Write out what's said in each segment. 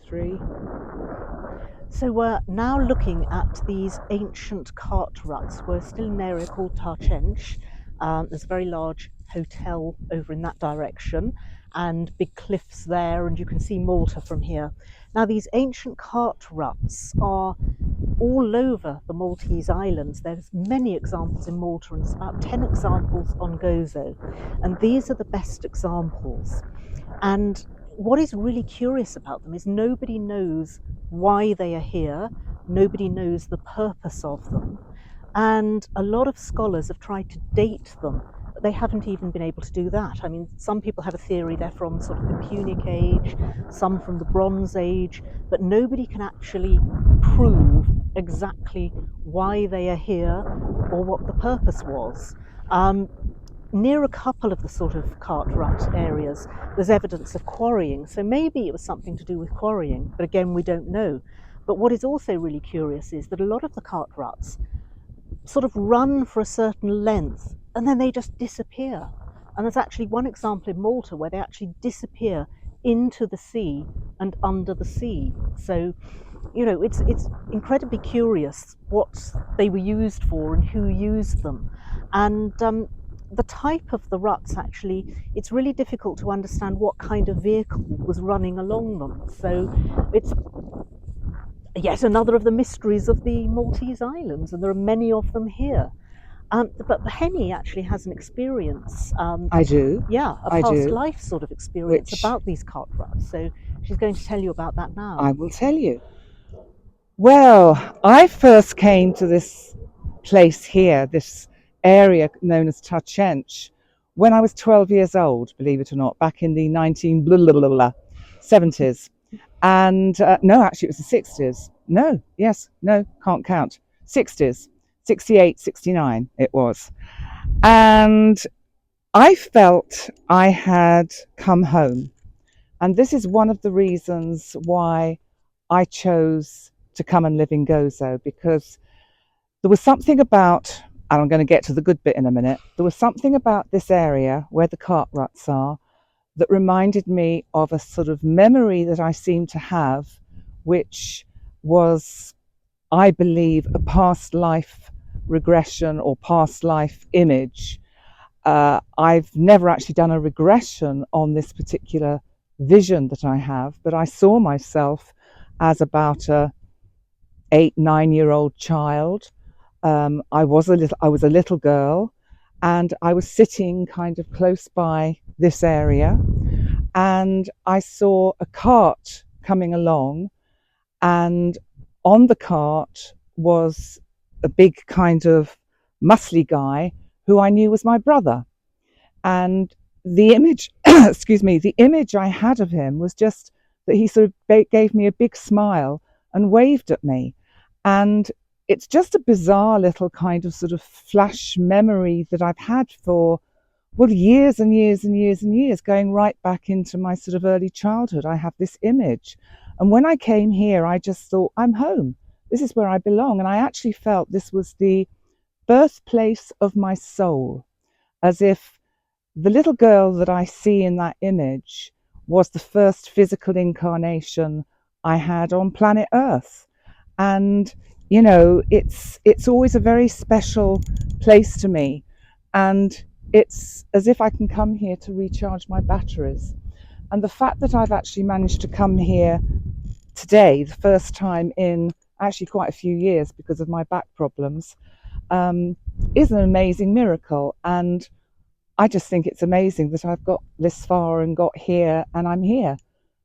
Three. So we're now looking at these ancient cart ruts. We're still in an area called Ta Cenc. There's a very large hotel over in that direction and big cliffs there, and you can see Malta from here. Now, these ancient cart ruts are all over the Maltese islands. There's many examples in Malta, and it's about 10 examples on Gozo. And these are the best examples. And what is really curious about them is nobody knows why they are here, nobody knows the purpose of them. And a lot of scholars have tried to date them, but they haven't even been able to do that. I mean, some people have a theory they're from sort of the Punic Age, some from the Bronze Age, but nobody can actually prove exactly why they are here or what the purpose was. Near a couple of the sort of cart rut areas, there's evidence of quarrying. So maybe it was something to do with quarrying, but again, we don't know. But what is also really curious is that a lot of the cart ruts sort of run for a certain length and then they just disappear. And there's actually one example in Malta where they actually disappear into the sea and under the sea. So, you know, it's incredibly curious what they were used for and who used them. And the type of the ruts, actually, it's really difficult to understand what kind of vehicle was running along them. So it's yet another of the mysteries of the Maltese Islands, and there are many of them here. But Penny actually has an experience, I do. yeah, a I past do. life sort of experience Which about these cart ruts. So she's going to tell you about that now. I will tell you. Well, I first came to this place here, this area known as Ta Cenc, when I was 12 years old, believe it or not, back in the 70s. And no, actually, it was the 60s. No, yes, no, can't count. 60s, 68, 69 it was. And I felt I had come home. And this is one of the reasons why I chose to come and live in Gozo, because there was something about, and I'm going to get to the good bit in a minute, there was something about this area where the cart ruts are that reminded me of a sort of memory that I seem to have, which was, I believe, a past life regression or past life image. I've never actually done a regression on this particular vision that I have, but I saw myself as about a 8, 9-year-old child. I was a little girl, and I was sitting kind of close by this area, and I saw a cart coming along, and on the cart was a big kind of muscly guy who I knew was my brother. And the image, excuse me, the image I had of him was just that he sort of gave me a big smile and waved at me. And it's just a bizarre little kind of sort of flash memory that I've had for, well, years and years and years and years, going right back into my sort of early childhood. I have this image. And when I came here, I just thought, I'm home. This is where I belong. And I actually felt this was the birthplace of my soul, as if the little girl that I see in that image was the first physical incarnation I had on planet Earth. And, you know, it's always a very special place to me. And it's as if I can come here to recharge my batteries. And the fact that I've actually managed to come here today, the first time in actually quite a few years because of my back problems, is an amazing miracle. And I just think it's amazing that I've got this far and got here and I'm here.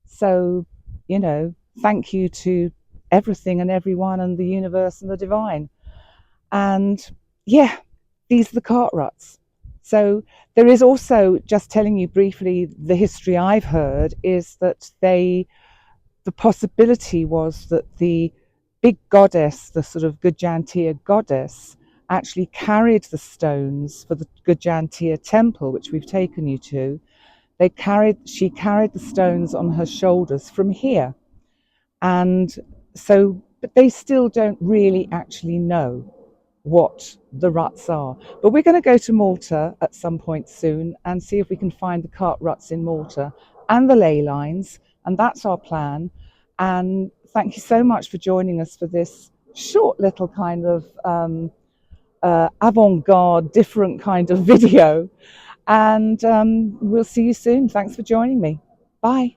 So, you know, thank you to everything and everyone and the universe and the divine. And yeah, these are the cart ruts. So there is also, just telling you briefly, the history I've heard is that the possibility was that the big goddess, the sort of Gujantia goddess, actually carried the stones for the Gujantia temple, which we've taken you to. She carried the stones on her shoulders from here. And so, but they still don't really actually know what the ruts are. But we're going to go to Malta at some point soon and see if we can find the cart ruts in Malta and the ley lines. And that's our plan. And thank you so much for joining us for this short little kind of avant-garde, different kind of video. And we'll see you soon. Thanks for joining me. Bye.